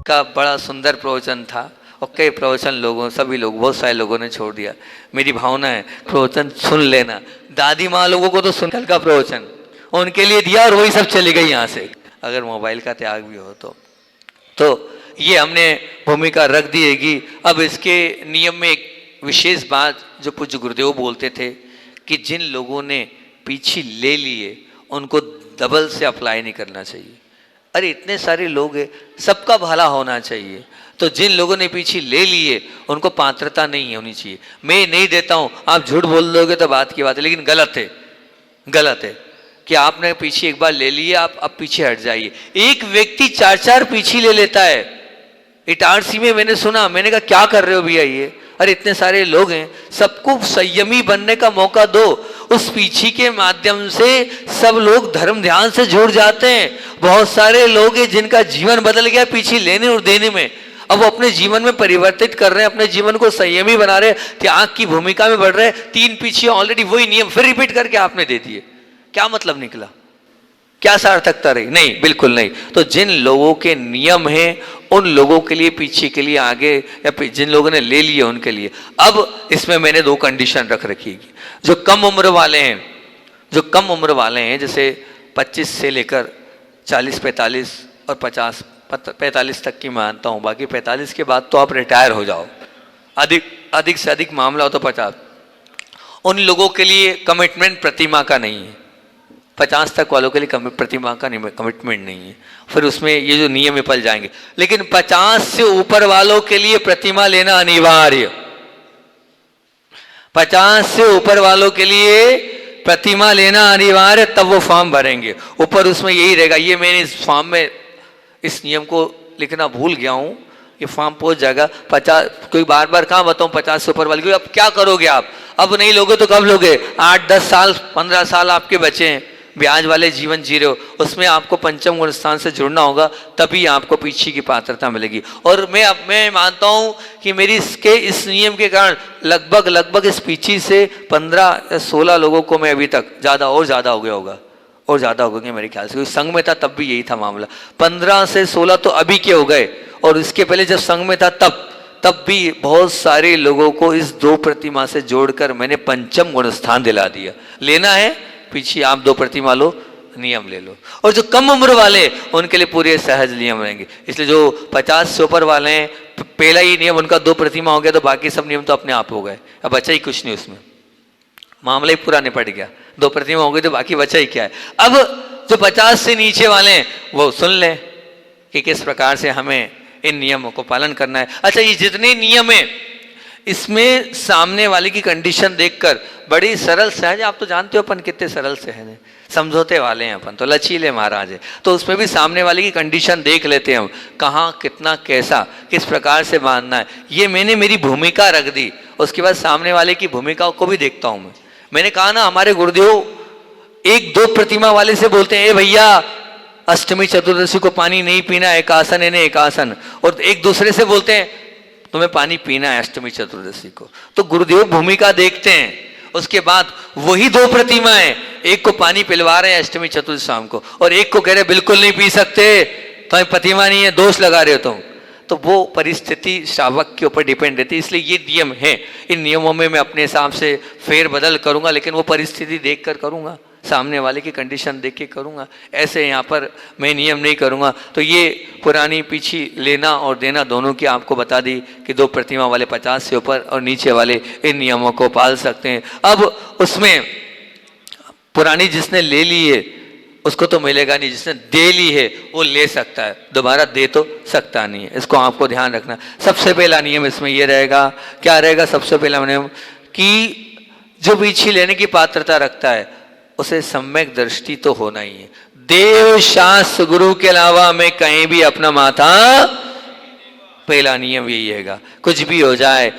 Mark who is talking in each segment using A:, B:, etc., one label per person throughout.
A: का बड़ा सुंदर प्रवचन था और कई प्रवचन बहुत सारे लोगों ने छोड़ दिया। मेरी भावना है प्रवचन सुन लेना। दादी माँ लोगों को तो सुनकर का प्रवचन उनके लिए दिया और वही सब चली गई यहाँ से। अगर मोबाइल का त्याग भी हो तो ये हमने भूमिका रख दी है कि अब इसके नियम में एक विशेष बात जो पूज्य गुरुदेव बोलते थे कि जिन लोगों ने पीछे ले लिए उनको डबल से अप्लाई नहीं करना चाहिए। अरे इतने सारे लोग हैं, सबका भला होना चाहिए। तो जिन लोगों ने पीछे ले लिए उनको पात्रता नहीं होनी चाहिए। मैं नहीं देता हूँ, आप झूठ बोल दोगे तो बात की बात है, लेकिन गलत है कि आपने पीछे एक बार ले लिए, आप अब पीछे हट जाइए। एक व्यक्ति 4-4 पीछे ले लेता है। इटारसी में मैंने सुना, मैंने कहा क्या कर रहे हो भैया ये? अरे इतने सारे लोग हैं, सबको संयमी बनने का मौका दो। उस पीछे के माध्यम से सब लोग धर्म ध्यान से जुड़ जाते हैं। बहुत सारे लोग हैं जिनका जीवन बदल गया पीछे लेने और देने में। अब वो अपने जीवन में परिवर्तित कर रहे हैं, अपने जीवन को संयमी बना रहे हैं, त्याग की भूमिका में बढ़ रहे हैं। 3 पीछे ऑलरेडी वही नियम फिर रिपीट करके आपने दे दिए। क्या मतलब निकला? क्या सार्थकता रही? नहीं, बिल्कुल नहीं। तो जिन लोगों के नियम हैं उन लोगों के लिए पीछे के लिए आगे, या जिन लोगों ने ले लिए उनके लिए। अब इसमें मैंने 2 कंडीशन रख रखी है। जो कम उम्र वाले हैं जैसे 25 से लेकर 40-45 और 50-45 तक की मानता हूँ। बाकी 45 के बाद तो आप रिटायर हो जाओ, अधिक से अधिक मामला हो तो 50। उन लोगों के लिए कमिटमेंट प्रतिमा का नहीं है। 50 तक वालों के लिए प्रतिमा का कमिटमेंट नहीं है, फिर उसमें ये जो नियम में पल जाएंगे। लेकिन 50 से ऊपर वालों के लिए प्रतिमा लेना अनिवार्य। 50 से ऊपर वालों के लिए प्रतिमा लेना अनिवार्य, तब वो फॉर्म भरेंगे। ऊपर उसमें यही रहेगा। ये मैंने इस फॉर्म में इस नियम को लिखना भूल गया हूँ, ये फॉर्म पहुंच जाएगा। 50 कोई बार कहाँ बताऊँ 50 से ऊपर वाले। अब क्या करोगे आप? अब नहीं लोगे तो कब लोगे? 8-10 साल 15 साल आपके बचे हैं, ब्याज वाले जीवन जी रहे हो, उसमें आपको पंचम गुण स्थान से जुड़ना होगा, तभी आपको पीछे की पात्रता मिलेगी। और मैं मानता हूं कि मेरी इस नियम के कारण लगभग इस पीछे से 15 या 16 लोगों को मैं अभी तक ज़्यादा हो गया होगा मेरे ख्याल से। संघ में था तब भी यही था मामला। 15 से 16 तो अभी के हो गए, और इसके पहले जब संघ में था तब भी बहुत सारे लोगों को इस 2 प्रतिमा से जोड़कर मैंने पंचम गुण स्थान दिला दिया। लेना है पीछे आप 2 प्रतिमा लो, नियम ले लो। और जो कम उम्र वाले उनके लिए पूरे सहज नियम रहेंगे। इसलिए जो 50 से ऊपर वाले हैं, पहला ही नियम उनका 2 प्रतिमा हो गया तो बाकी सब नियम तो अपने आप हो गए। अब बचा ही कुछ नहीं, उसमें मामला ही पूरा निपट गया। 2 प्रतिमा हो गई तो बाकी बचा ही क्या है। अब जो 50 से नीचे वाले हैं वो सुन लें कि किस प्रकार से हमें इन नियमों को पालन करना है। अच्छा, ये जितने नियम है इसमें सामने वाले की कंडीशन देखकर बड़ी सरल सहज, आप तो जानते हो अपन कितने सरल सहज हैं, समझौते वाले हैं अपन तो, लचीले महाराज है। तो उसमें भी सामने वाले की कंडीशन देख लेते हैं हम, कहाँ कितना कैसा किस प्रकार से बांधना है। ये मैंने मेरी भूमिका रख दी। उसके बाद सामने वाले की भूमिका को भी देखता हूँ मैंने कहा ना, हमारे गुरुदेव 1-2 प्रतिमा वाले से बोलते हैं, ए भैया अष्टमी चतुर्दशी को पानी नहीं पीना, एक आसन है, एक आसन। और एक दूसरे से बोलते हैं तुम्हें पानी पीना है अष्टमी चतुर्दशी को। तो गुरुदेव भूमिका देखते हैं। उसके बाद वही 2 प्रतिमाएं, एक को पानी पिलवा रहे हैं अष्टमी चतुर्दशी शाम को, और एक को कह रहे बिल्कुल नहीं पी सकते, तुम्हें प्रतिमा नहीं है, दोष लगा रहे हो तुम। तो वो परिस्थिति श्रावक के ऊपर डिपेंड रहती है। इसलिए ये नियम है, इन नियमों में मैं अपने हिसाब से फेर बदल करूंगा, लेकिन वो परिस्थिति देख कर करूंगा, सामने वाले की कंडीशन देख के करूंगा। ऐसे यहाँ पर मैं नियम नहीं करूंगा। तो ये पुरानी पीछी लेना और देना दोनों की आपको बता दी कि 2 प्रतिमा वाले 50 से ऊपर और नीचे वाले इन नियमों को पाल सकते हैं। अब उसमें पुरानी जिसने ले ली है उसको तो मिलेगा नहीं, जिसने दे ली है वो ले सकता है, दोबारा दे तो सकता नहीं है। इसको आपको ध्यान रखना। सबसे पहला नियम इसमें ये रहेगा, क्या रहेगा? सबसे पहला नियम कि जो पीछी लेने की पात्रता रखता है उसे सम्यक दृष्टि तो होना ही है। देव शास्त्र गुरु के अलावा मैं कहीं भी अपना माथा, पहला नियम यही है। कुछ भी हो जाए,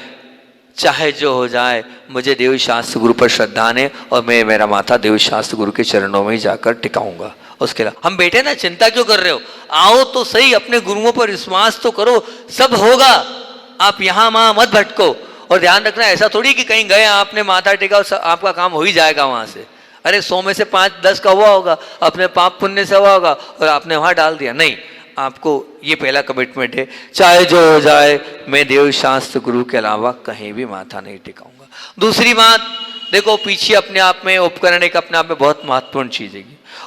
A: चाहे जो हो जाए, मुझे देव शास्त्र गुरु पर श्रद्धा है और मैं मेरा माथा देव शास्त्र गुरु के चरणों में ही जाकर टिकाऊंगा। उसके अलावा हम बेटे ना, चिंता क्यों कर रहे हो? आओ तो सही, अपने गुरुओं पर विश्वास तो करो, सब होगा। आप यहाँ वहां मत भटको। और ध्यान रखना, ऐसा थोड़ी कि कहीं गए आपने माथा टेका और आपका काम हो ही जाएगा वहां से। अरे 100 में से 5-10 का हुआ होगा, अपने पाप पुण्य से हुआ होगा और आपने वहां डाल दिया। नहीं, आपको ये पहला कमिटमेंट है, चाहे जो हो जाए मैं देव शास्त्र गुरु के अलावा कहीं भी माथा नहीं टिकाऊंगा। दूसरी बात, देखो पीछे अपने आप में उपकरण एक अपने आप में बहुत महत्वपूर्ण चीज है,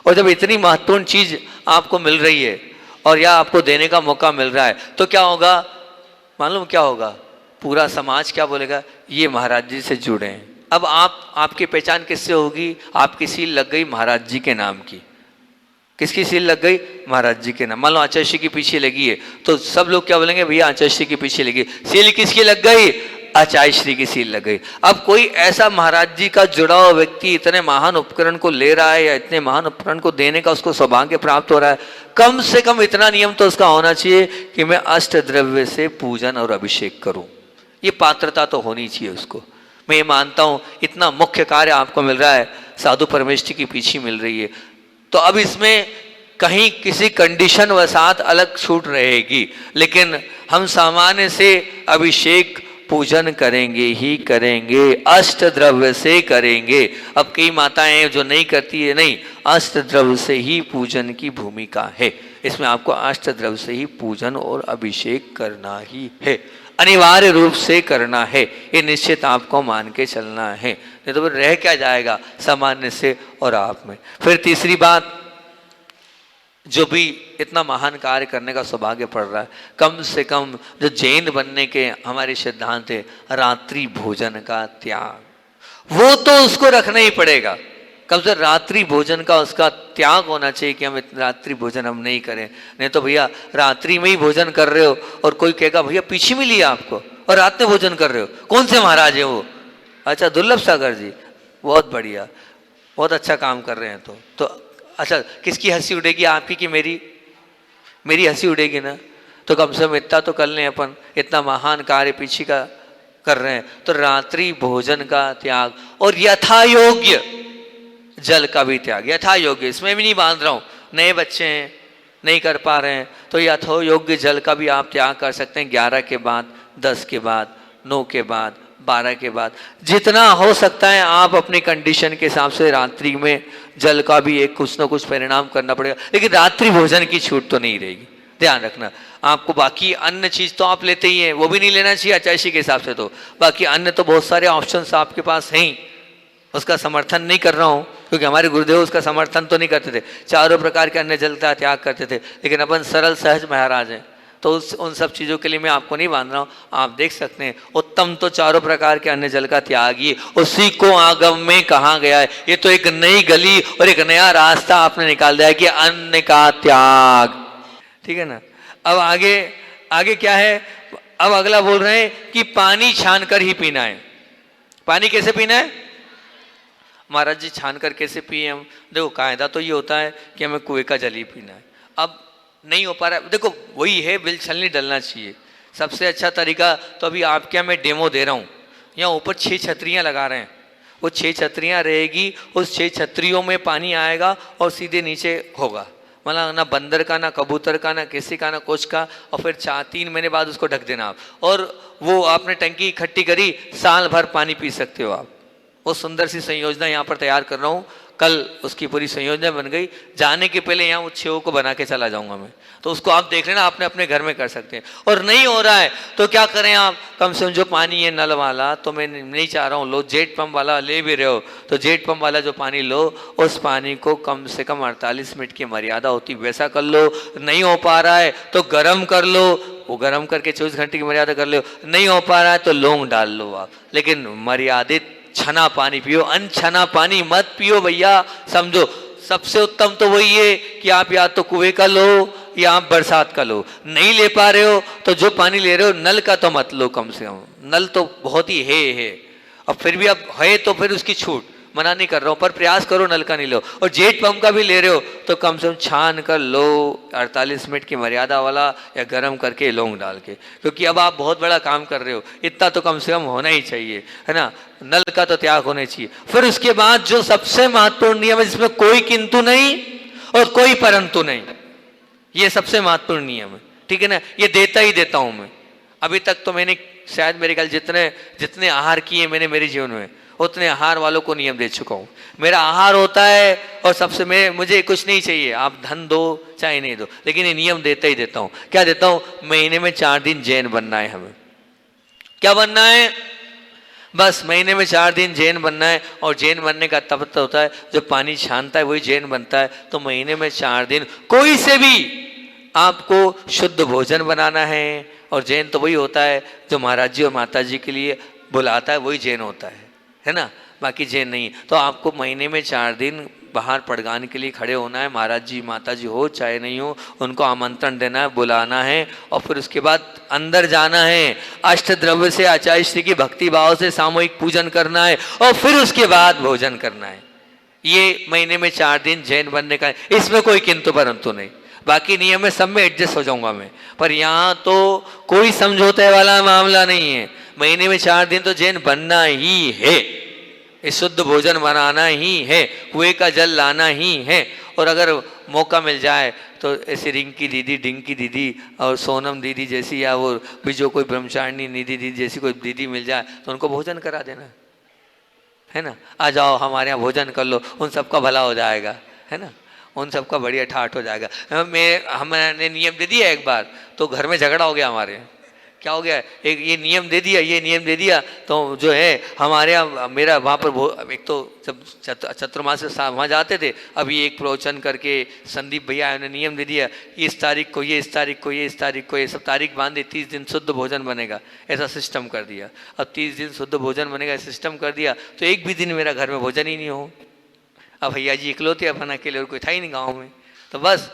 A: और जब इतनी महत्वपूर्ण चीज आपको मिल रही है और या आपको देने का मौका मिल रहा है तो क्या होगा मालूम क्या होगा? पूरा समाज क्या बोलेगा, ये महाराज जी से जुड़े हैं। अब आपकी पहचान किससे होगी? आपकी सील लग गई महाराज जी के नाम की। किसकी सील लग गई? महाराज जी के नाम। मान लो आचार्य श्री के पीछे लगी है तो सब लोग क्या बोलेंगे, भैया आचार्य श्री के पीछे लगी। सील किसकी लग गई? आचार्य श्री की सील लग गई। अब कोई ऐसा महाराज जी का जुड़ा हुआ व्यक्ति इतने महान उपकरण को ले रहा है या इतने महान उपकरण को देने का उसको सौभाग्य प्राप्त हो रहा है, कम से कम इतना नियम तो उसका होना चाहिए कि मैं अष्ट द्रव्य से पूजन और अभिषेक करूं। ये पात्रता तो होनी चाहिए उसको। मैं ये मानता हूं इतना मुख्य कार्य आपको मिल रहा है, साधु परमेष्ठी की पीछे मिल रही है, तो अब इसमें कहीं किसी कंडीशन वसात अलग छूट रहेगी, लेकिन हम सामान्य से अभिषेक पूजन करेंगे ही करेंगे, अष्ट द्रव्य से करेंगे। अब कई माताएं हैं जो नहीं करती है, नहीं, अष्ट द्रव्य से ही पूजन की भूमिका है। इसमें आपको अष्ट द्रव्य से ही पूजन और अभिषेक करना ही है, अनिवार्य रूप से करना है, ये निश्चित आपको मान के चलना है, नहीं तो फिर रह क्या जाएगा सामान्य से और आप में। फिर तीसरी बात, जो भी इतना महान कार्य करने का सौभाग्य पड़ रहा है, कम से कम जो जैन बनने के हमारे सिद्धांत है, रात्रि भोजन का त्याग, वो तो उसको रखना ही पड़ेगा। कम से रात्रि भोजन का उसका त्याग होना चाहिए कि हम रात्रि भोजन हम नहीं करें। नहीं तो भैया रात्रि में ही भोजन कर रहे हो और कोई कहेगा भैया पीछे में लिया आपको और रात में भोजन कर रहे हो, कौन से महाराज है वो? अच्छा दुर्लभ सागर जी, बहुत बढ़िया, बहुत अच्छा काम कर रहे हैं। तो अच्छा किसकी हंसी उड़ेगी, आपकी कि मेरी? मेरी हंसी उड़ेगी ना। तो कम से कम इतना तो कर लें अपन, इतना महान कार्य पीछे का कर रहे हैं तो रात्रि भोजन का त्याग और यथा योग्य जल का भी त्याग। यथा योग्य, इसमें भी नहीं बांध रहा हूँ, नए बच्चे हैं नहीं कर पा रहे हैं तो यथो योग्य जल का भी आप त्याग कर सकते हैं। 11 के बाद, 10 के बाद, 9 के बाद, 12 के बाद, जितना हो सकता है आप अपनी कंडीशन के हिसाब से रात्रि में जल का भी एक कुछ ना कुछ परिणाम करना पड़ेगा, लेकिन रात्रि भोजन की छूट तो नहीं रहेगी, ध्यान रखना। आपको बाकी अन्य चीज तो आप लेते ही हैं, वो भी नहीं लेना चाहिए आचार्य के हिसाब से, तो बाकी अन्य तो बहुत सारे ऑप्शंस आपके पास हैं, उसका समर्थन नहीं कर रहा हूँ क्योंकि हमारे गुरुदेव उसका समर्थन तो नहीं करते थे, चारों प्रकार के अन्य जल का त्याग करते थे, लेकिन अपन सरल सहज महाराज हैं तो उन सब चीज़ों के लिए मैं आपको नहीं बांध रहा हूँ। आप देख सकते हैं उत्तम तो चारों प्रकार के अन्य जल का त्याग ही, उसी को आगम में कहा गया है। ये तो एक नई गली और एक नया रास्ता आपने निकाल दिया है कि अन्न का त्याग, ठीक है ना। अब आगे क्या है, अब अगला बोल रहे हैं कि पानी छान कर ही पीना है। पानी कैसे पीना है महाराज जी? छान कर कैसे पिए हम? देखो कायदा तो ये होता है कि हमें कुएं का जल ही पीना है। अब नहीं हो पा रहा है, देखो वही है, बिल छलनी डलना चाहिए। सबसे अच्छा तरीका तो अभी आपके यहाँ मैं डेमो दे रहा हूँ, यहाँ ऊपर 6 छतरियाँ लगा रहे हैं, वो 6 छतरियाँ रहेगी, उस 6 छतरियों में पानी आएगा और सीधे नीचे होगा, मतलब ना बंदर का, ना कबूतर का, ना किसी का, ना कुछ का, और फिर 3 महीने बाद उसको ढक देना आप, और वो आपने टंकी इकट्ठी करी, साल भर पानी पी सकते हो आप। वो सुंदर सी संयोजना यहाँ पर तैयार कर रहा हूँ, कल उसकी पूरी संयोजना बन गई, जाने के पहले यहाँ उस 6 को बना के चला जाऊंगा मैं, तो उसको आप देख लेना, आपने अपने घर में कर सकते हैं। और नहीं हो रहा है तो क्या करें आप, कम से कम जो पानी है नल वाला, तो मैं नहीं चाह रहा हूँ लो, जेट पंप वाला ले भी रहे हो तो जेट पंप वाला जो पानी लो, उस पानी को कम से कम 48 मिनट की मर्यादा होती वैसा कर लो। नहीं हो पा रहा है तो गर्म कर लो, वो गर्म करके 24 घंटे की मर्यादा कर लो। नहीं हो पा रहा है तो लौंग डाल लो आप, लेकिन मर्यादित छना पानी पियो, अनछना पानी मत पियो भैया। समझो सबसे उत्तम तो वही है कि आप या तो कुएं का लो या आप बरसात का लो। नहीं ले पा रहे हो तो जो पानी ले रहे हो नल का तो मत लो, कम से कम नल तो बहुत ही है। अब फिर भी अब है तो फिर उसकी छूट, मना नहीं कर रहा हूँ, पर प्रयास करो नल का नहीं लो। और जेट पंप का भी ले रहे हो तो कम से कम छान कर लो, 48 मिनट की मर्यादा वाला, या गर्म करके लौंग डाल के, क्योंकि अब आप बहुत बड़ा काम कर रहे हो, इतना तो कम से कम होना ही चाहिए, है ना। नल का तो त्याग होना चाहिए। फिर उसके बाद जो सबसे महत्वपूर्ण नियम है, जिसमें कोई किंतु नहीं और कोई परंतु नहीं, ये सबसे महत्वपूर्ण नियम है, ठीक है ना। ये देता ही देता हूं मैं। अभी तक तो मैंने शायद मेरे ख्याल जितने आहार किए मैंने मेरे जीवन में, उतने आहार वालों को नियम दे चुका हूँ। मेरा आहार होता है और सबसे मुझे कुछ नहीं चाहिए, आप धन दो चाहे नहीं दो, लेकिन ये नियम देता ही देता हूँ। क्या देता हूँ? महीने में 4 दिन जैन बनना है हमें। क्या बनना है? बस महीने में 4 दिन जैन बनना है। और जैन बनने का तब तक होता है जब पानी छानता है वही जैन बनता है। तो महीने में 4 दिन कोई से भी आपको शुद्ध भोजन बनाना है। और जैन तो वही होता है जो महाराज जी और माता जी के लिए बुलाता है, वही जैन होता है ना, बाकी जैन नहीं। तो आपको महीने में 4 दिन बाहर पड़गान के लिए खड़े होना है। महाराज जी माता जी हो चाहे नहीं हो, उनको आमंत्रण देना है, बुलाना है। और फिर उसके बाद अंदर जाना है, अष्ट द्रव्य से आचार्य श्री की भक्ति भाव से सामूहिक पूजन करना है और फिर उसके बाद भोजन करना है। ये महीने में 4 दिन जैन बनने का है। इसमें कोई किंतु परंतु नहीं। बाकी नियम में सब में एडजस्ट हो जाऊंगा मैं, पर यहाँ तो कोई समझौते वाला मामला नहीं है। महीने में 4 दिन तो जैन बनना ही है, शुद्ध भोजन बनाना ही है, कुएं का जल लाना ही है। और अगर मौका मिल जाए तो ऐसे रिंकी दीदी, डिंकी दीदी और सोनम दीदी जैसी, या वो भी जो कोई ब्रह्मचारिणी निधि दीदी जैसी कोई दीदी मिल जाए तो उनको भोजन करा देना, है ना। आ जाओ हमारे यहाँ भोजन कर लो, उन सबका भला हो जाएगा, है ना, उन सबका बढ़िया ठाठ हो जाएगा। हमने नियम दे दिया एक बार तो घर में झगड़ा हो गया हमारे। क्या हो गया? एक ये नियम दे दिया, ये नियम दे दिया, तो जो है हमारे यहाँ, मेरा वहाँ पर एक तो जब चतुर्मास वहाँ जाते थे, अभी एक प्रवचन करके संदीप भैया ने नियम दे दिया, इस तारीख को ये, इस तारीख को ये, इस तारीख को ये, सब तारीख बांध दी, 30 दिन शुद्ध भोजन बनेगा, ऐसा सिस्टम कर दिया। अब 30 दिन शुद्ध भोजन बनेगा सिस्टम कर दिया, तो एक भी दिन मेरा घर में भोजन ही नहीं हो। अब भैया जी इकलौते अपन अकेले, और कोई था ही नहीं गाँव में, तो बस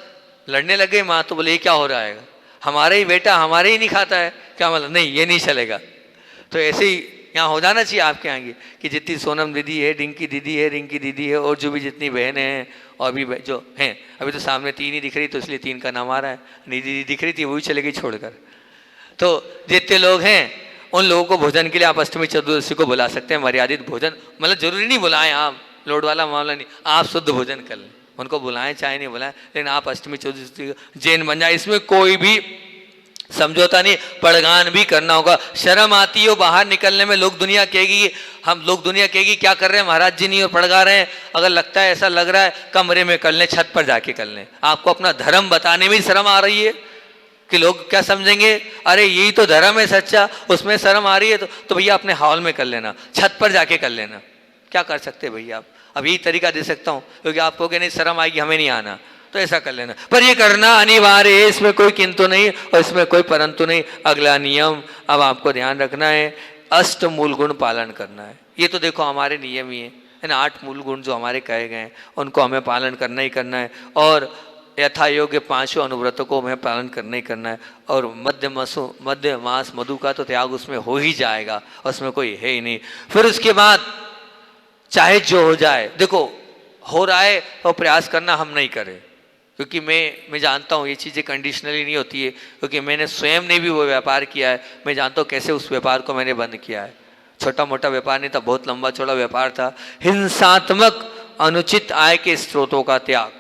A: लड़ने लगे। माँ तो बोले ये क्या हो रहा है, हमारे ही बेटा हमारे ही नहीं खाता है, क्या मतलब, नहीं ये नहीं चलेगा। तो ऐसे ही यहाँ हो जाना चाहिए आपके यहाँ कि जितनी सोनम दीदी है, डिंकी दीदी है, रिंकी दीदी है, और जो भी जितनी बहनें हैं, और भी जो हैं, अभी तो सामने 3 ही दिख रही, तो इसलिए 3 का नाम आ रहा है। निधि दीदी दिख रही थी, वही चले गई छोड़कर। तो जितने लोग हैं उन लोगों को भोजन के लिए आप अष्टमी चतुर्दशी को बुला सकते हैं, मर्यादित भोजन, मतलब जरूरी नहीं बुलाएं आप, लोड वाला मामला नहीं, आप शुद्ध भोजन कर लें, उनको बुलाएं चाहे नहीं बुलाएं, लेकिन आप अष्टमी चतुर्दशी जैन बन जाए, इसमें कोई भी समझौता नहीं। पड़गान भी करना होगा। शर्म आती है बाहर निकलने में, लोग दुनिया कहेगी, हम लोग दुनिया कहेगी क्या कर रहे हैं महाराज जी, नहीं और पड़गा रहे हैं। अगर लगता है ऐसा लग रहा है, कमरे में कर लें, छत पर जाके कर लें। आपको अपना धर्म बताने में शर्म आ रही है कि लोग क्या समझेंगे, अरे यही तो धर्म है सच्चा, उसमें शर्म आ रही है तो भैया अपने हॉल में कर लेना, छत पर जाके कर लेना। क्या कर सकते हैं भैया आप? अब यही तरीका दे सकता हूँ, क्योंकि आप कहोगे नहीं शर्म आएगी, हमें नहीं आना, तो ऐसा कर लेना। पर ये करना अनिवार्य है, इसमें कोई किंतु नहीं और इसमें कोई परंतु नहीं। अगला नियम अब आपको ध्यान रखना है, 8 मूल गुण पालन करना है। ये तो देखो हमारे नियम ही है ना, 8 मूल गुण जो हमारे कहे गए हैं उनको हमें पालन करना ही करना है। और यथा योग्य 5 अनुव्रतों को हमें पालन करना ही करना है। और मध्य मास मधु का तो त्याग उसमें हो ही जाएगा, उसमें कोई है ही नहीं। फिर उसके बाद चाहे जो हो जाए, देखो हो रहा है तो प्रयास करना हम नहीं करें, क्योंकि मैं जानता हूँ ये चीज़ें कंडीशनली नहीं होती है, क्योंकि मैंने स्वयं ने भी वो व्यापार किया है। मैं जानता हूँ कैसे उस व्यापार को मैंने बंद किया है। छोटा मोटा व्यापार नहीं था, बहुत लंबा चौड़ा व्यापार था। हिंसात्मक अनुचित आय के स्रोतों का त्याग,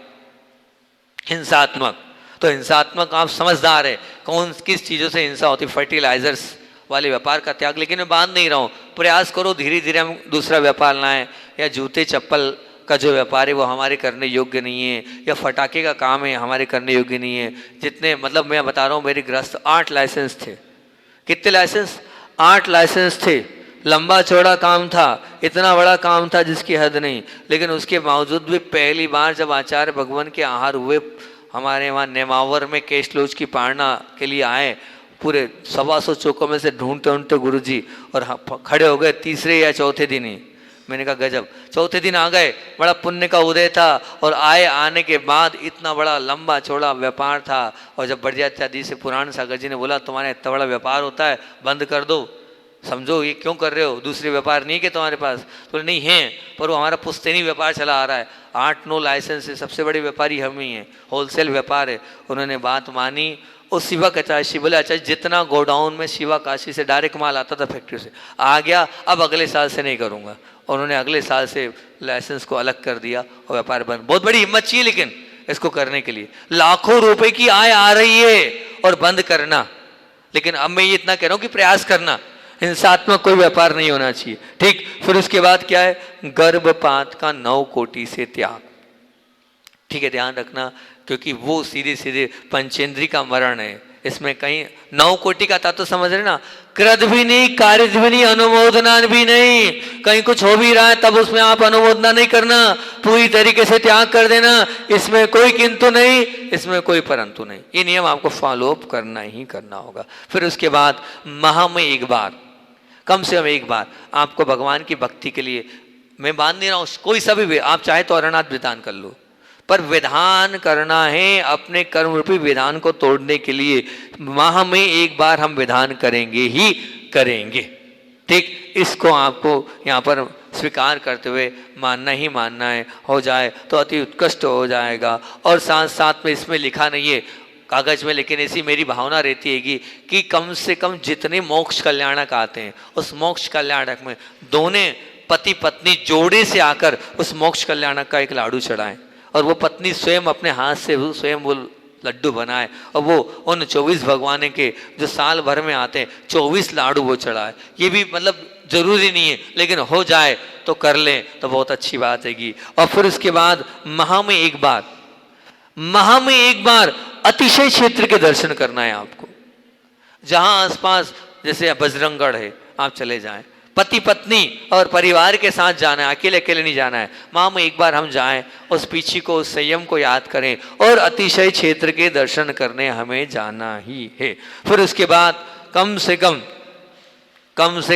A: हिंसात्मक, तो हिंसात्मक आप समझदार है कौन किस चीज़ों से हिंसा होती, फर्टिलाइजर्स वाले व्यापार का त्याग। लेकिन मैं बांध नहीं रहा हूँ, प्रयास करो धीरे धीरे हम दूसरा व्यापार लाएं, या जूते चप्पल का जो व्यापार है वो हमारे करने योग्य नहीं है, या फटाके का काम है हमारे करने योग्य नहीं है। जितने मतलब मैं बता रहा हूँ, मेरे गृहस्थ 8 लाइसेंस थे। कितने लाइसेंस? 8 लाइसेंस थे। लंबा चौड़ा काम था, इतना बड़ा काम था जिसकी हद नहीं। लेकिन उसके बावजूद भी पहली बार जब आचार्य भगवान के आहार हुए हमारे वहाँ नेमावर में केशलोच की पारणा के लिए आए, पूरे 125 चौकों में से ढूंढते ढूंढते गुरुजी, और खड़े हो गए तीसरे या चौथे दिन ही। मैंने कहा गजब, चौथे दिन आ गए, बड़ा पुण्य का उदय था। और आने के बाद इतना बड़ा लंबा चौड़ा व्यापार था। और जब बढ़िया से पुराण सागर जी ने बोला तुम्हारा इतना बड़ा व्यापार होता है, बंद कर दो, समझो ये क्यों कर रहे हो, दूसरे व्यापार नहीं के तुम्हारे पास? तो नहीं है, पर वो हमारा पुश्तैनी व्यापार चला आ रहा है, 8-9 लाइसेंस है, सबसे बड़े व्यापारी हम ही हैं, होलसेल व्यापार है। उन्होंने बात मानी। और शिवा काशी बोले अच्छा जितना गोडाउन में शिवा काशी से डायरेक्ट माल आता था फैक्ट्री से आ गया, अब अगले साल से नहीं करूँगा। और उन्होंने अगले साल से लाइसेंस को अलग कर दिया और व्यापार बंद। बहुत बड़ी हिम्मत चाहिए लेकिन इसको करने के लिए, लाखों रुपए की आय आ रही है और बंद करना। लेकिन अब मैं ये इतना कह रहा हूँ कि प्रयास करना, हिंसात्मक कोई व्यापार नहीं होना चाहिए। ठीक, फिर उसके बाद क्या है, गर्भपात का 9 कोटि से त्याग। ठीक है, ध्यान रखना, क्योंकि वो सीधे सीधे पंचेंद्री का मरण है। इसमें कहीं 9 कोटि का था तो समझ रहे ना, कृत भी नहीं, कारित भी नहीं, अनुमोदना भी नहीं। कहीं कुछ हो भी रहा है तब उसमें आप अनुमोदना नहीं करना, पूरी तरीके से त्याग कर देना। इसमें कोई किंतु नहीं, इसमें कोई परंतु नहीं। ये नियम आपको फॉलो अप करना ही करना होगा। फिर उसके बाद माह में एक बार, कम से कम एक बार आपको भगवान की भक्ति के लिए, मैं मान नहीं रहा हूं कोई सा भी, आप चाहे तो अरनाथ विधान कर लो, पर विधान करना है अपने कर्म रूपी विधान को तोड़ने के लिए। माह में एक बार हम विधान करेंगे ही करेंगे। ठीक, इसको आपको यहाँ पर स्वीकार करते हुए मानना ही मानना है। हो जाए तो अति उत्कृष्ट हो जाएगा। और साथ साथ में इसमें लिखा नहीं है कागज में, लेकिन ऐसी मेरी भावना रहती है कि कम से कम जितने मोक्ष कल्याणक आते हैं उस मोक्ष कल्याणक में दोनों पति पत्नी जोड़े से आकर उस मोक्ष कल्याणक का एक लाडू चढ़ाएं, और वो पत्नी स्वयं अपने हाथ से स्वयं वो लड्डू बनाए, और वो उन 24 भगवान के जो साल भर में आते हैं 24 लाडू वो चढ़ाए। ये भी मतलब जरूरी नहीं है, लेकिन हो जाए तो कर लें तो बहुत अच्छी बात हैगी। और फिर उसके बाद माह में एक बार, माह में एक बार अतिशय क्षेत्र के दर्शन करना है आपको। जहां आसपास जैसे बजरंगगढ़ है, आप चले जाएं, पति पत्नी और परिवार के साथ जाना है, अकेले अकेले नहीं जाना है। माह में एक बार हम जाएं, उस पीछे को, उस संयम को याद करें, और अतिशय क्षेत्र के दर्शन करने हमें जाना ही है। फिर उसके बाद कम से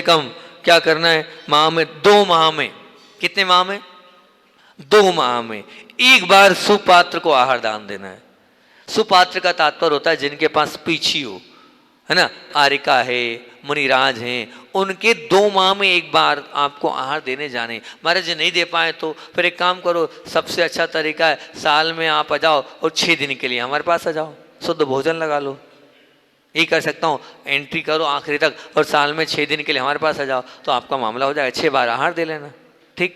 A: कम क्या करना है, माह में 2 माह में, कितने माह में, 2 माह में एक बार सुपात्र को आहार दान देना है। सुपात्र का तात्पर्य होता है जिनके पास पीछी हो, है ना, आरिका है, मुनिराज हैं, उनके 2 माह में एक बार आपको आहार देने जाने। महाराज जी नहीं दे पाए तो फिर एक काम करो, सबसे अच्छा तरीका है साल में आप आ जाओ और 6 दिन के लिए हमारे पास आ जाओ, शुद्ध भोजन लगा लो। यही कर सकता हूँ, एंट्री करो आखिरी तक और साल में 6 दिन के लिए हमारे पास आ जाओ, तो आपका मामला हो जाएगा। 6 बार आहार दे लेना। ठीक,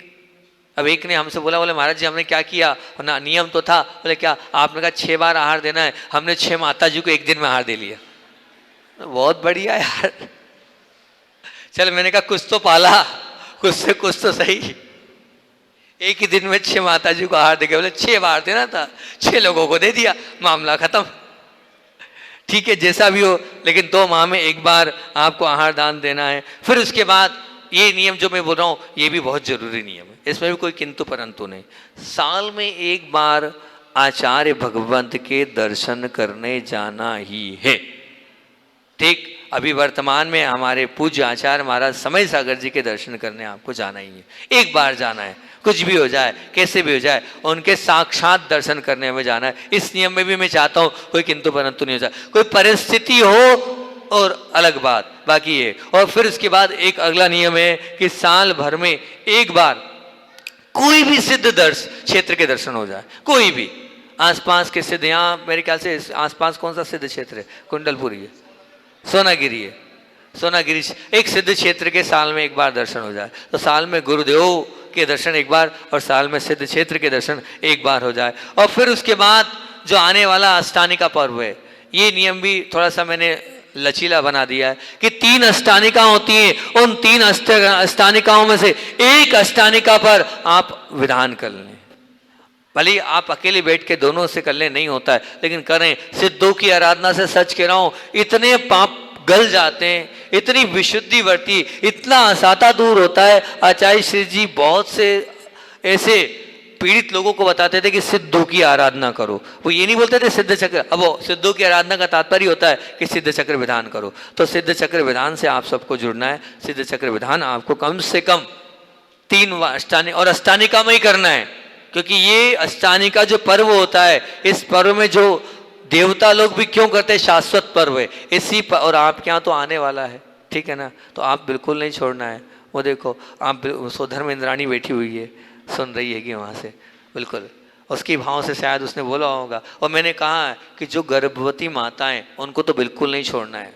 A: अब एक ने हमसे बोला, बोले महाराज जी हमने क्या किया ना, नियम तो था। बोले क्या, आपने कहा 6 बार आहार देना है, हमने 6 माता जी को एक दिन में आहार दे लिया। बहुत बढ़िया यार, चल मैंने कहा कुछ तो पाला, कुछ से कुछ तो सही। एक ही दिन में 6 माता जी को आहार दे गए। बोले 6 बार देना था, 6 लोगों को दे दिया, मामला खत्म। ठीक है, जैसा भी हो, लेकिन 2 माह में एक बार आपको आहार दान देना है। फिर उसके बाद ये नियम जो मैं बोल रहा हूँ ये भी बहुत जरूरी नियम है, इसमें भी कोई किंतु परंतु नहीं। साल में एक बार आचार्य भगवंत के दर्शन करने जाना ही है। ठीक, अभी वर्तमान में हमारे पूज्य आचार्य महाराज समय सागर जी के दर्शन करने आपको जाना ही है, एक बार जाना है। कुछ भी हो जाए, कैसे भी हो जाए, उनके साक्षात दर्शन करने में जाना है। इस नियम में भी मैं चाहता हूँ कोई किंतु परंतु नहीं हो जाए, कोई परिस्थिति हो और अलग बात, बाकी ये। और फिर उसके बाद एक अगला नियम है कि साल भर में एक बार कोई भी सिद्ध दर्श क्षेत्र के दर्शन हो जाए, कोई भी आसपास के सिद्ध। यहाँ मेरे ख्याल से आसपास कौन सा सिद्ध क्षेत्र है, कुंडलपुरी है, सोनागिरी है, सोनागिरी एक सिद्ध क्षेत्र के साल में एक बार दर्शन हो जाए, तो साल में गुरुदेव के दर्शन एक बार और साल में सिद्ध क्षेत्र के दर्शन एक बार हो जाए। और फिर उसके बाद जो आने वाला अष्टानिका पर्व है, ये नियम भी थोड़ा सा मैंने लचीला बना दिया है कि 3 अष्टानिका होती हैं, उन 3 अष्टानिकाओं में से एक अष्टानिका पर आप विधान कर लें। भले आप अकेले बैठ के दोनों से कर लें, नहीं होता है, लेकिन करें। सिद्धों की आराधना से सच कह रहा हूं, इतने पाप गल जाते हैं, इतनी विशुद्धि बढ़ती, इतना असाता दूर होता है। आचार्य श्री जी बहुत से ऐसे पीड़ित लोगों को बताते थे कि सिद्धों की आराधना करो। वो ये नहीं बोलते थे सिद्ध चक्र, अब वो सिद्धों की आराधना का तात्पर्य होता है कि सिद्ध चक्र विधान करो। तो सिद्ध चक्र विधान से आप सबको जुड़ना है। सिद्ध चक्र विधान आपको कम से कम 3 अष्टानिका, और अष्टानिका में ही करना है, क्योंकि ये अष्टानिका जो पर्व होता है, इस पर्व में जो देवता लोग भी क्यों करते हैं, शाश्वत पर्व है इसी पर, और आपके यहाँ तो आने वाला है, ठीक है ना, तो आप बिल्कुल नहीं छोड़ना है। वो देखो आप धर्म इंद्राणी बैठी हुई है, सुन रही है कि वहाँ से, बिल्कुल उसकी भाव से शायद उसने बोला होगा। और मैंने कहा है कि जो गर्भवती माताएं, उनको तो बिल्कुल नहीं छोड़ना है,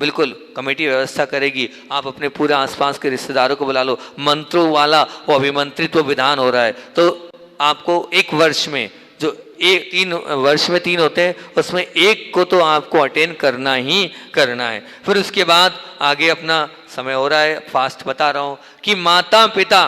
A: बिल्कुल कमेटी व्यवस्था करेगी। आप अपने पूरे आसपास के रिश्तेदारों को बुला लो, मंत्रों वाला वो अभिमंत्रित वो विधान हो रहा है, तो आपको 1 वर्ष में जो एक 3 वर्ष में 3 होते हैं, उसमें एक को तो आपको अटेंड करना ही करना है। फिर उसके बाद आगे अपना समय हो रहा है, फास्ट बता रहा हूं कि माता पिता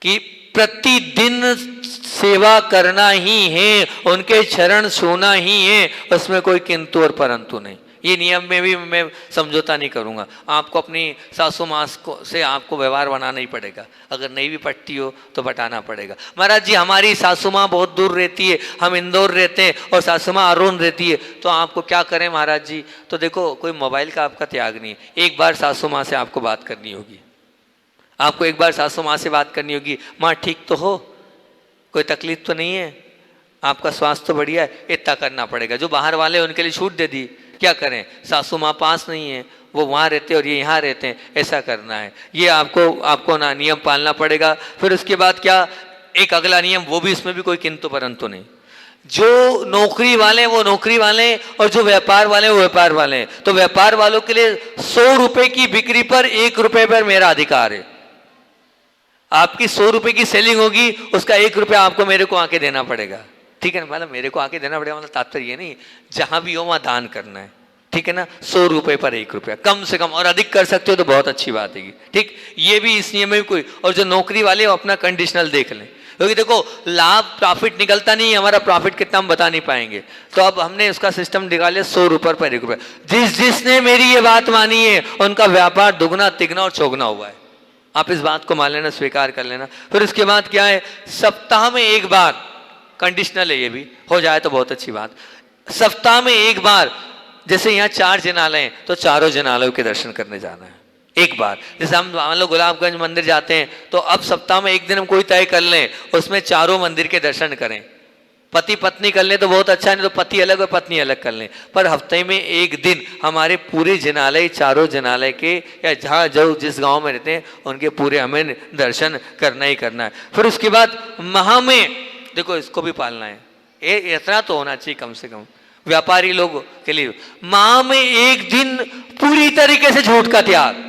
A: की प्रतिदिन सेवा करना ही है, उनके चरण छूना ही है, उसमें कोई किंतु और परंतु नहीं। ये नियम में भी मैं समझौता नहीं करूंगा। आपको अपनी सासू माँ से आपको व्यवहार बनाना ही पड़ेगा, अगर नहीं भी पटती हो तो पटाना पड़ेगा। महाराज जी हमारी सासू माँ बहुत दूर रहती है, हम इंदौर रहते हैं और सासू माँ अरुण रहती है, तो आपको क्या करें महाराज जी? तो देखो कोई मोबाइल का आपका त्याग नहीं है, एक बार सासू माँ से आपको बात करनी होगी, आपको एक बार सासू माँ से बात करनी होगी, माँ ठीक तो हो, कोई तकलीफ तो नहीं है, आपका स्वास्थ्य तो बढ़िया है, इतना करना पड़ेगा। जो बाहर वाले उनके लिए छूट दे दी, क्या करें, सासू माँ पास नहीं है, वो वहाँ रहते हैं और ये यहाँ रहते हैं, ऐसा करना है, ये आपको ना नियम पालना पड़ेगा। फिर उसके बाद क्या, एक अगला नियम, वो भी इसमें भी कोई किंतु परंतु नहीं, जो नौकरी वाले वो नौकरी वाले और जो व्यापार वाले वो व्यापार वाले। तो व्यापार वालों के लिए 100 रुपए की बिक्री पर 1 रुपए पर मेरा अधिकार है। आपकी 100 रुपए की सेलिंग होगी, उसका 1 रुपया आपको मेरे को आके देना पड़ेगा, ठीक है ना? मतलब मेरे को आके देना पड़ेगा मतलब तात्पर्य ये नहीं, जहां भी हो वहां दान करना है, ठीक है ना? 100 रुपए पर 1 रुपया कम से कम, और अधिक कर सकते हो तो बहुत अच्छी बात है, ठीक। ये भी इस नियम में भी कोई, और जो नौकरी वाले वो अपना कंडीशनल देख लें, क्योंकि देखो लाभ प्रॉफिट निकलता नहीं है, हमारा प्रॉफिट कितना हम बता नहीं पाएंगे, तो अब हमने उसका सिस्टम निकाले 100 रुपए पर 1 रुपया। जिसने मेरी ये बात मानी है उनका व्यापार दुगना तिगना और चौगुना हुआ है, आप इस बात को मान लेना, स्वीकार कर लेना। फिर उसके बाद क्या है, सप्ताह में 1 बार, कंडीशनल है, ये भी हो जाए तो बहुत अच्छी बात, सप्ताह में 1 बार, जैसे यहाँ 4 जिनालय हैं तो चारों जिनालयों के दर्शन करने जाना है 1 बार। जैसे हम मान लो गुलाबगंज मंदिर जाते हैं, तो अब सप्ताह में 1 दिन हम कोई तय कर लें, उसमें चारों मंदिर के दर्शन करें। पति पत्नी कर लें तो बहुत अच्छा, नहीं तो पति अलग और पत्नी अलग कर लें, पर हफ्ते में 1 दिन हमारे पूरे जिनालय, चारों जिनालय के, या जहाँ जो जिस गांव में रहते हैं उनके पूरे हमें दर्शन करना ही करना है। फिर उसके बाद माह में, देखो इसको भी पालना है, इतना तो होना चाहिए कम से कम व्यापारी लोगों के लिए, माह में 1 दिन पूरी तरीके से झूठ का त्याग।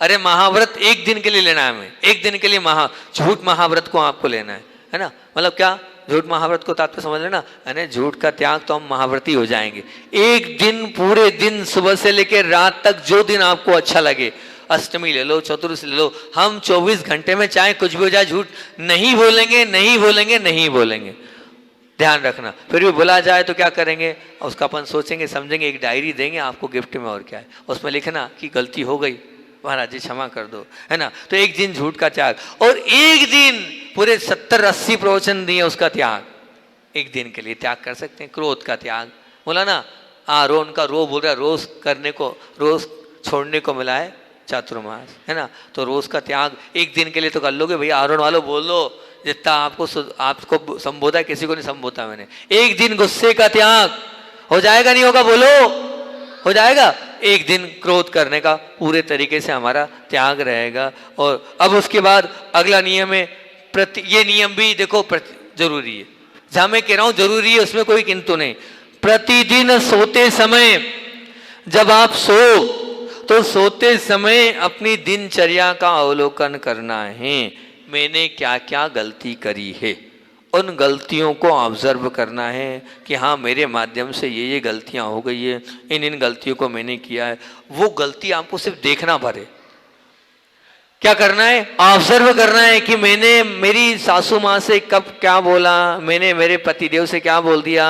A: अरे महाव्रत 1 दिन के लिए लेना है हमें, 1 दिन के लिए झूठ महाव्रत को आपको लेना है ना? मतलब क्या, झूठ महाव्रत को तात्पर्य समझ लेना, यानी झूठ का त्याग तो हम महाव्रती हो जाएंगे। 1 दिन, पूरे दिन, सुबह से लेकर रात तक, जो दिन आपको अच्छा लगे, अष्टमी ले लो, चतुर्दशी ले लो, हम 24 घंटे में चाहे कुछ भी हो जाए झूठ नहीं बोलेंगे, नहीं बोलेंगे, नहीं बोलेंगे, ध्यान रखना। फिर भी बुला जाए तो क्या करेंगे, उसका अपन सोचेंगे समझेंगे, एक डायरी देंगे आपको गिफ्ट में, और क्या है उसमें लिखना कि गलती हो गई महाराज जी क्षमा कर दो, है ना? तो 1 दिन झूठ का त्याग, और 1 दिन पूरे 70-80 प्रवचन दिए उसका त्याग, 1 दिन के लिए त्याग कर सकते हैं। क्रोध का त्याग बोला ना, रोन का रो बोल रहा है, रोज करने को, रोज छोड़ने को मिला है चातुर्मास, है ना? तो रोज का त्याग 1 दिन के लिए तो कर लोगे भैया, आरोन वालों बोल लो जितना आपको संबोधा, किसी को नहीं संबोधा मैंने। 1 दिन गुस्से का त्याग हो जाएगा, नहीं होगा, बोलो हो जाएगा। 1 दिन क्रोध करने का पूरे तरीके से हमारा त्याग रहेगा। और अब उसके बाद अगला नियम है ये नियम भी देखो जरूरी है, जहां मैं कह रहा हूं जरूरी है उसमें कोई किंतु नहीं। प्रतिदिन सोते समय, जब आप तो सोते समय अपनी दिनचर्या का अवलोकन करना है, मैंने क्या क्या गलती करी है, उन गलतियों को ऑब्जर्व करना है कि हाँ मेरे माध्यम से ये गलतियां हो गई है, इन गलतियों को मैंने किया है। वो गलती आपको सिर्फ देखना भरे, क्या करना है, ऑब्जर्व करना है कि मैंने मेरी सासू माँ से कब क्या बोला, मैंने मेरे पतिदेव से क्या बोल दिया,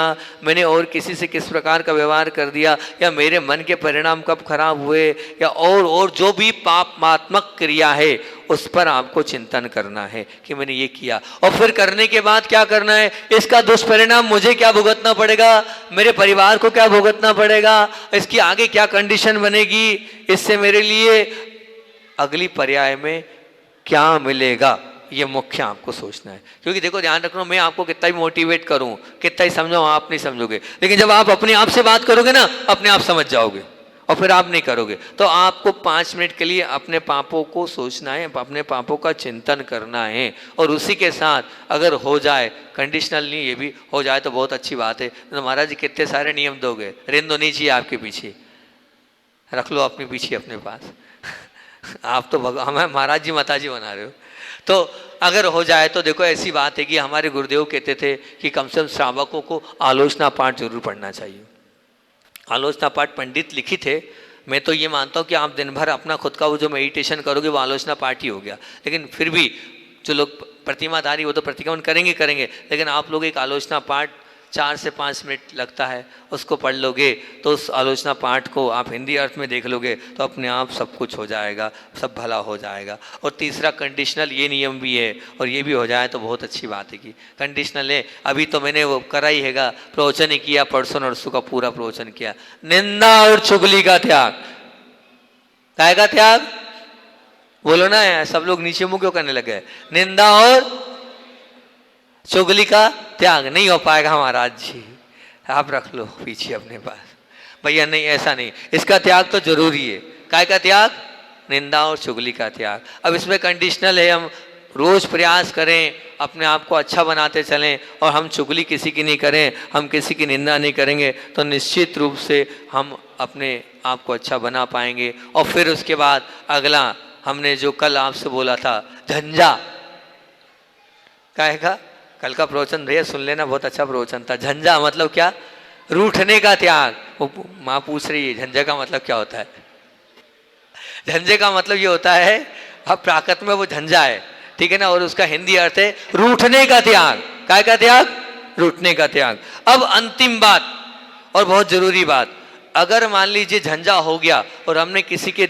A: मैंने और किसी से किस प्रकार का व्यवहार कर दिया, या मेरे मन के परिणाम कब खराब हुए, या और जो भी पापात्मक क्रिया है उस पर आपको चिंतन करना है कि मैंने ये किया। और फिर करने के बाद क्या करना है, इसका दुष्परिणाम मुझे क्या भुगतना पड़ेगा, मेरे परिवार को क्या भुगतना पड़ेगा, इसकी आगे क्या कंडीशन बनेगी, इससे मेरे लिए अगली पर्याय में क्या मिलेगा, ये मुख्य आपको सोचना है। क्योंकि देखो ध्यान रखना, मैं आपको कितना भी मोटिवेट करूं, कितना ही समझाऊं, आप नहीं समझोगे, लेकिन जब आप अपने आप से बात करोगे ना, अपने आप समझ जाओगे, और फिर आप नहीं करोगे। तो आपको 5 मिनट के लिए अपने पापों को सोचना है, अपने पापों का चिंतन करना है, और उसी के साथ अगर हो जाए, कंडीशनल नहीं, ये भी हो जाए तो बहुत अच्छी बात है। तो महाराज जी कितने सारे नियम दोगे, रेंदो नहीं चाहिए आपके पीछे, रख लो अपने पीछे अपने पास आप तो हमें महाराज जी माता जी बना रहे हो। तो अगर हो जाए तो देखो ऐसी बात है कि हमारे गुरुदेव कहते थे कि कम से कम श्रावकों को आलोचना पाठ जरूर पढ़ना चाहिए। आलोचना पाठ पंडित लिखित है। मैं तो ये मानता हूँ कि आप दिन भर अपना खुद का वो जो मेडिटेशन करोगे वो आलोचना पाठ ही हो गया, लेकिन फिर भी जो लोग प्रतिमाधारी वो तो प्रतिक्रमण करेंगे, लेकिन आप लोग एक आलोचना पाठ 4 से 5 मिनट लगता है, उसको पढ़ लोगे तो उस आलोचना पाठ को आप हिंदी अर्थ में देख लोगे तो अपने आप सब कुछ हो जाएगा, सब भला हो जाएगा। और तीसरा कंडीशनल ये नियम भी है, और ये भी हो जाए तो बहुत अच्छी बात है कि कंडीशनल है। अभी तो मैंने वो करा ही हैगा, प्रवचन ही किया, परसों नरसों का पूरा प्रवचन किया। निंदा और चुगली का त्याग, काय का त्याग बोलो ना, सब लोग नीचे मुंह क्यों करने लगे। निंदा और चुगली का त्याग नहीं हो पाएगा महाराज जी, आप रख लो पीछे अपने पास। भैया नहीं, ऐसा नहीं, इसका त्याग तो जरूरी है। काय का त्याग? निंदा और चुगली का त्याग। अब इसमें कंडीशनल है, हम रोज प्रयास करें, अपने आप को अच्छा बनाते चलें और हम चुगली किसी की नहीं करें, हम किसी की निंदा नहीं करेंगे, तो निश्चित रूप से हम अपने आप को अच्छा बना पाएंगे। और फिर उसके बाद अगला हमने जो कल आपसे बोला था, झंझा, काय का कल का प्रवचन भैया सुन लेना, बहुत अच्छा प्रवचन था। झंझा मतलब क्या? रूठने का त्याग। वो माँ पूछ रही है झंझा का मतलब क्या होता है। झंझे का मतलब ये होता है, अब प्राकृत में वो झंझा है, ठीक है ना, और उसका हिंदी अर्थ है रूठने का त्याग। काय का त्याग? रूठने का त्याग। अब अंतिम बात और बहुत जरूरी बात, अगर मान लीजिए झंझा हो गया और हमने किसी के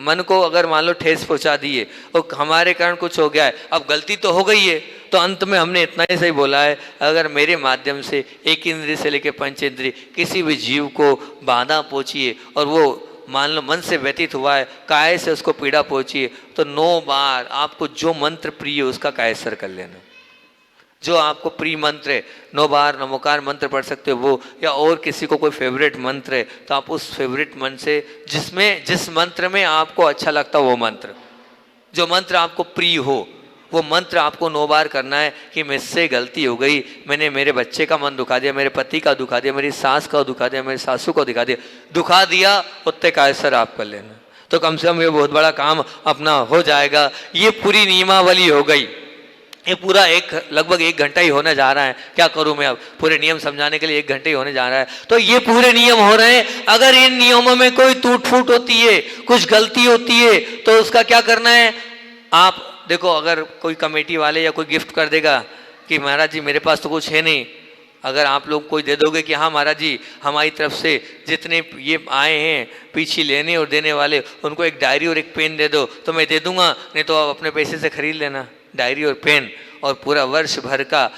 A: मन को अगर मान लो ठेस पहुंचा दी है और हमारे कारण कुछ हो गया है, अब गलती तो हो गई है, तो अंत में हमने इतना ही सही बोला है, अगर मेरे माध्यम से एक इंद्रिय से लेकर पंच इंद्रिय किसी भी जीव को बाधा पहुंची है और वो मान लो मन से व्यतीत हुआ है, काय से उसको पीड़ा पहुंची है, तो 9 बार आपको जो मंत्र प्रिय है उसका कायसर कर लेना। जो आपको प्रिय मंत्र है, 9 बार नमोकार मंत्र पढ़ सकते हो वो, या और किसी को कोई फेवरेट मंत्र है तो आप उस फेवरेट मंत्र से जिस मंत्र में आपको अच्छा लगता हो वो मंत्र, जो मंत्र आपको प्रिय हो वो मंत्र आपको 9 बार करना है कि मुझसे गलती हो गई, मैंने मेरे बच्चे का मन दुखा दिया, मेरे पति का दुखा दिया, मेरी सास का दुखा दिया, मेरी सासू को दुखा दिया, उतने कायसर आप कर लेना, तो कम से कम ये बहुत बड़ा काम अपना हो जाएगा। ये पूरी नियमावली हो गई। ये पूरा लगभग 1 घंटा ही होने जा रहा है। क्या करूं मैं, अब पूरे नियम समझाने के लिए 1 घंटे ही होने जा रहा है, तो ये पूरे नियम हो रहे हैं। अगर इन नियमों में कोई टूट फूट होती है, कुछ गलती होती है, तो उसका क्या करना है। आप देखो, अगर कोई कमेटी वाले या कोई गिफ्ट कर देगा कि महाराज जी मेरे पास तो कुछ है नहीं, अगर आप लोग कोई दे दोगे कि हाँ महाराज जी हमारी तरफ से जितने ये आए हैं पीछे लेने और देने वाले, उनको एक डायरी और एक पेन दे दो, तो मैं दे दूंगा, नहीं तो आप अपने पैसे से खरीद लेना डायरी और पेन, और पूरा वर्ष भर का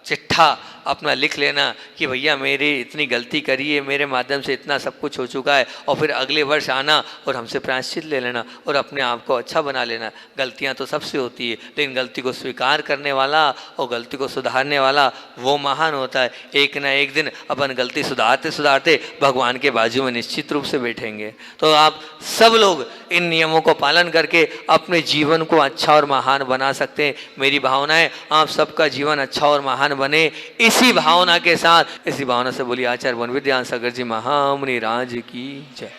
A: चिट्ठा अपना लिख लेना कि भैया मेरी इतनी गलती करी है, मेरे माध्यम से इतना सब कुछ हो चुका है, और फिर अगले वर्ष आना और हमसे प्रायश्चित ले लेना और अपने आप को अच्छा बना लेना। गलतियां तो सबसे होती है, लेकिन गलती को स्वीकार करने वाला और गलती को सुधारने वाला वो महान होता है। एक ना एक दिन अपन गलती सुधारते सुधारते भगवान के बाजू में निश्चित रूप से बैठेंगे। तो आप सब लोग इन नियमों को पालन करके अपने जीवन को अच्छा और महान बना सकते हैं। मेरी भावना है आप सबका जीवन अच्छा और महान बने। इसी भावना के साथ, इसी भावना से बोलिए आचार्य वन विद्यान सागर जी महामुनि राज की जय।